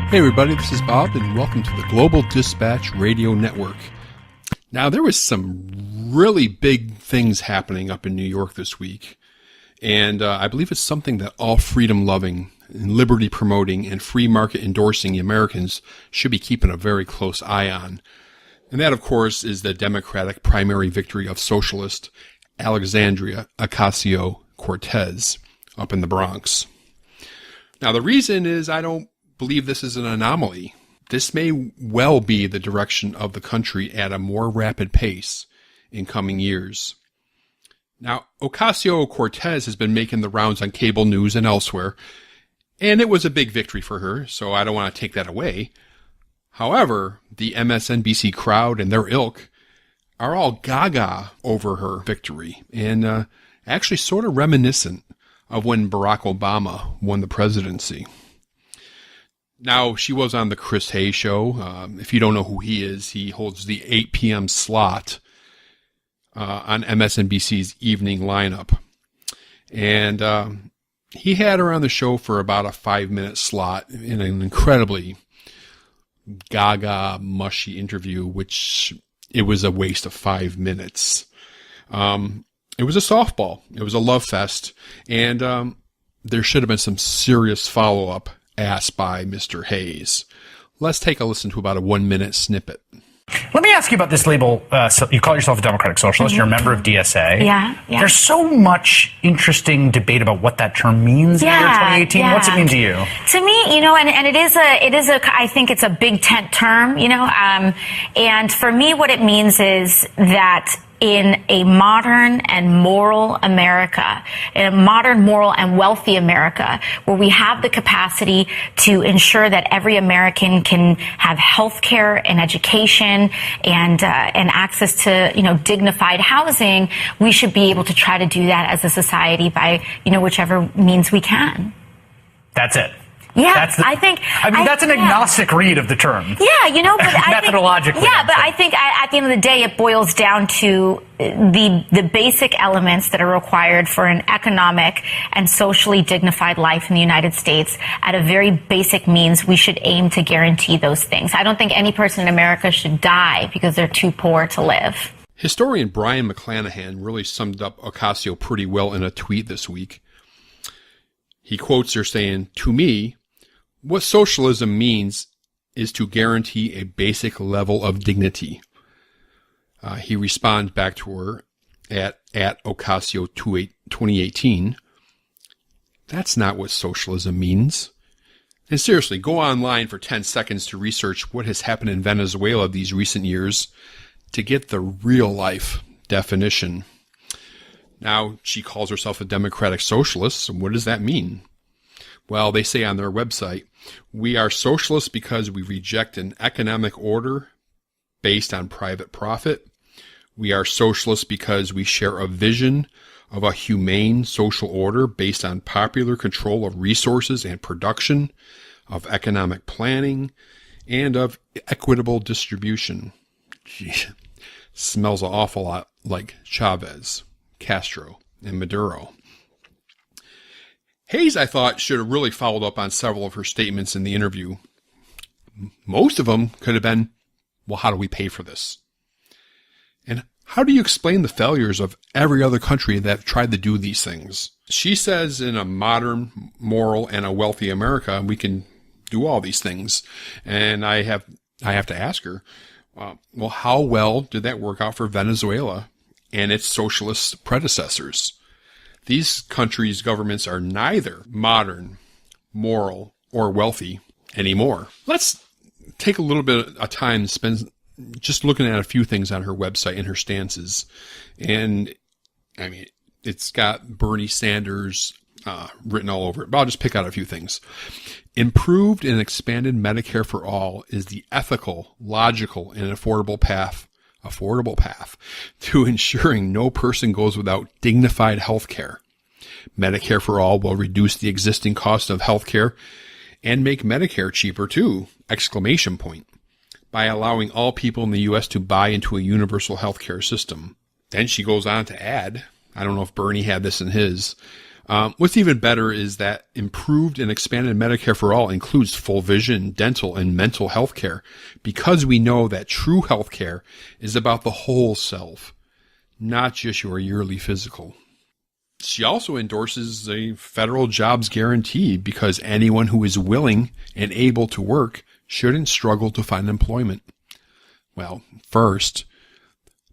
Hey everybody, this is Bob, and welcome to the Global Dispatch Radio Network. Now, there was some really big things happening up in New York this week, and I believe it's something that all freedom-loving, and liberty-promoting, and free market endorsing Americans should be keeping a very close eye on. And that, of course, is the Democratic primary victory of socialist Alexandria Ocasio-Cortez up in the Bronx. Now, the reason is I don't believe this is an anomaly. This may well be the direction of the country at a more rapid pace in coming years. Now, Ocasio-Cortez has been making the rounds on cable news and elsewhere, and it was a big victory for her, so I don't want to take that away. However, the MSNBC crowd and their ilk are all gaga over her victory, and actually sort of reminiscent of when Barack Obama won the presidency. Now, she was on the Chris Hayes show. If you don't know who he is, he holds the 8 p.m. slot on MSNBC's evening lineup. And he had her on the show for about a 5-minute slot in an incredibly gaga, mushy interview, which it was a waste of 5 minutes. It was a softball. It was a love fest. And there should have been some serious follow-up asked by Mr. Hayes. Let's take a listen to about a 1-minute snippet. Let me ask you about this label. So you call yourself a Democratic Socialist. Mm-hmm. You're a member of DSA. Yeah. There's so much interesting debate about what that term means in the year 2018. Yeah. What's it mean to you? To me, and it is a, I think it's a big tent term, and for me, what it means is that in a modern and moral America, in a modern, moral, and wealthy America, where we have the capacity to ensure that every American can have health care and education and access to, dignified housing, we should be able to try to do that as a society by, whichever means we can. That's it. Yeah, I think that's an agnostic read of the term. Yeah, but methodologically. But I think at the end of the day, it boils down to the basic elements that are required for an economic and socially dignified life in the United States. At a very basic means, we should aim to guarantee those things. I don't think any person in America should die because they're too poor to live. Historian Brian McClanahan really summed up Ocasio pretty well in a tweet this week. He quotes her saying, "To me, what socialism means is to guarantee a basic level of dignity." He responds back to her at Ocasio 2018. That's not what socialism means. And seriously, go online for 10 seconds to research what has happened in Venezuela these recent years to get the real life definition. Now, she calls herself a democratic socialist, so what does that mean? Well, they say on their website, "We are socialists because we reject an economic order based on private profit. We are socialists because we share a vision of a humane social order based on popular control of resources and production, of economic planning, and of equitable distribution." Gee, smells an awful lot like Chavez, Castro, and Maduro. Hayes, I thought, should have really followed up on several of her statements in the interview. Most of them could have been, well, how do we pay for this? And how do you explain the failures of every other country that tried to do these things? She says in a modern, moral, and a wealthy America, we can do all these things. And I have to ask her, well, how well did that work out for Venezuela and its socialist predecessors? These countries' governments are neither modern, moral, or wealthy anymore. Let's take a little bit of time to spend just looking at a few things on her website and her stances. And, it's got Bernie Sanders written all over it, but I'll just pick out a few things. Improved and expanded Medicare for all is the ethical, logical, and affordable path to ensuring no person goes without dignified health care. Medicare for all will reduce the existing cost of health care and make Medicare cheaper too, ! By allowing all people in the U.S. to buy into a universal health care system. Then she goes on to add, I don't know if Bernie had this in his, What's even better is that improved and expanded Medicare for all includes full vision, dental, and mental health care, because we know that true health care is about the whole self, not just your yearly physical. She also endorses a federal jobs guarantee because anyone who is willing and able to work shouldn't struggle to find employment. Well, first,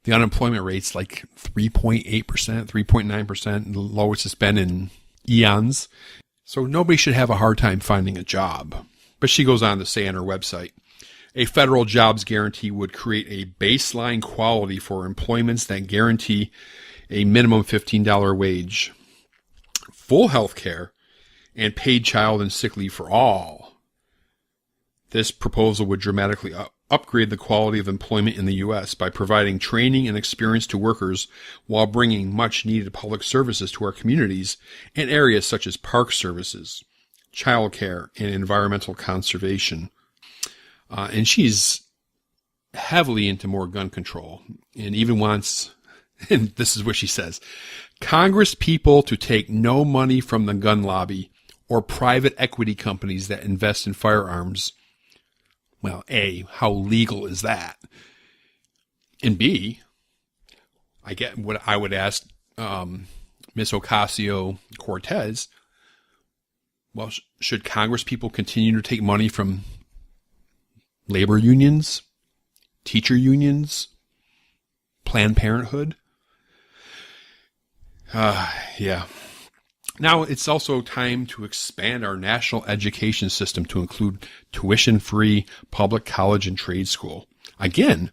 the unemployment rate's like 3.8%, 3.9%, the lowest it's been in eons. So nobody should have a hard time finding a job. But she goes on to say on her website, a federal jobs guarantee would create a baseline quality for employments that guarantee a minimum $15 wage, full health care, and paid child and sick leave for all. This proposal would dramatically upgrade the quality of employment in the U.S. by providing training and experience to workers while bringing much-needed public services to our communities in areas such as park services, childcare, and environmental conservation. And she's heavily into more gun control and even wants, and this is what she says, Congress people to take no money from the gun lobby or private equity companies that invest in firearms. Well, A, how legal is that? And B, I get what I would ask Miss Ocasio-Cortez. Well, should Congress people continue to take money from labor unions, teacher unions, Planned Parenthood? Yeah. Now, it's also time to expand our national education system to include tuition-free public college and trade school. Again,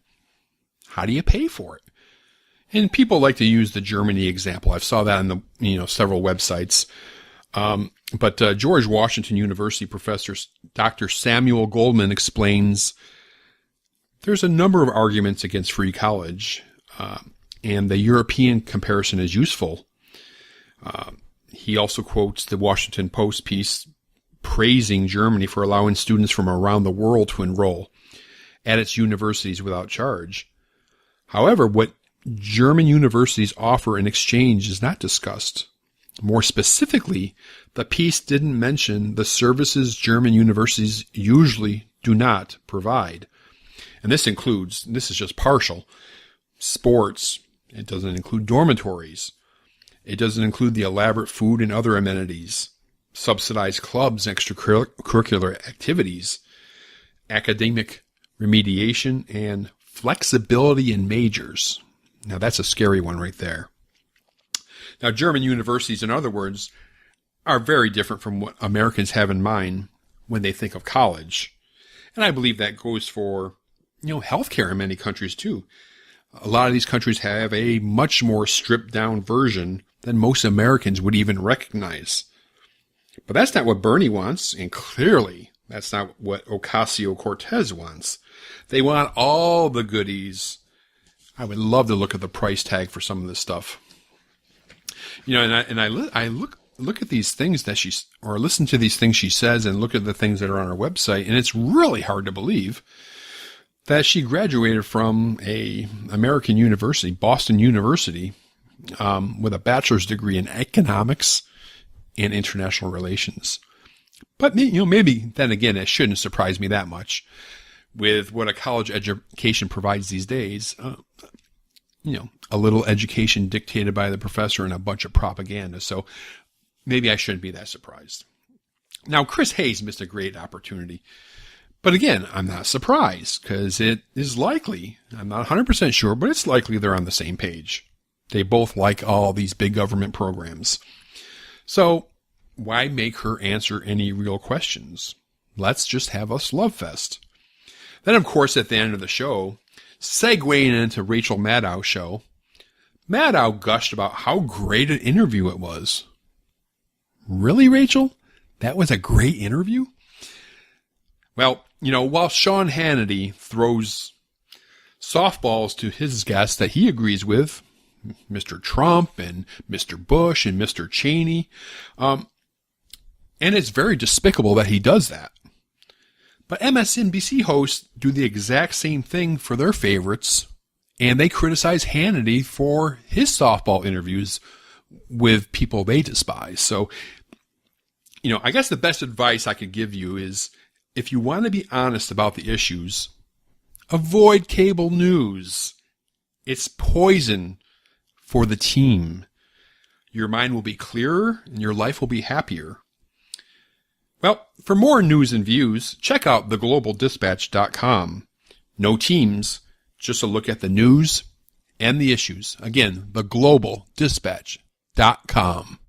how do you pay for it? And people like to use the Germany example. I've saw that on the several websites. But George Washington University professor Dr. Samuel Goldman explains there's a number of arguments against free college, and the European comparison is useful. He also quotes the Washington Post piece praising Germany for allowing students from around the world to enroll at its universities without charge. However, what German universities offer in exchange is not discussed. More specifically, the piece didn't mention the services German universities usually do not provide. And this is just partial, sports. It doesn't include dormitories. It doesn't include the elaborate food and other amenities, subsidized clubs and extracurricular activities, academic remediation, and flexibility in majors. Now, that's a scary one right there. Now, German universities, in other words, are very different from what Americans have in mind when they think of college. And I believe that goes for, healthcare in many countries too. A lot of these countries have a much more stripped down version than most Americans would even recognize. But that's not what Bernie wants, and clearly that's not what Ocasio-Cortez wants. They want all the goodies. I would love to look at the price tag for some of this stuff. I look at these things that or listen to these things she says and look at the things that are on her website, and it's really hard to believe that she graduated from a American university, Boston University, with a bachelor's degree in economics and international relations. But, maybe then again, it shouldn't surprise me that much with what a college education provides these days. A little education dictated by the professor and a bunch of propaganda. So maybe I shouldn't be that surprised. Now, Chris Hayes missed a great opportunity. But again, I'm not surprised because it is likely, I'm not 100% sure, but it's likely they're on the same page. They both like all these big government programs. So why make her answer any real questions? Let's just have a love fest. Then, of course, at the end of the show, segueing into Rachel Maddow's show, Maddow gushed about how great an interview it was. Really, Rachel? That was a great interview? Well, while Sean Hannity throws softballs to his guests that he agrees with, Mr. Trump and Mr. Bush and Mr. Cheney, and it's very despicable that he does that. But MSNBC hosts do the exact same thing for their favorites, and they criticize Hannity for his softball interviews with people they despise. So, I guess the best advice I could give you is, if you want to be honest about the issues, avoid cable news. It's poison for the team. Your mind will be clearer and your life will be happier. Well, for more news and views, check out theglobaldispatch.com. No teams, just a look at the news and the issues. Again, theglobaldispatch.com.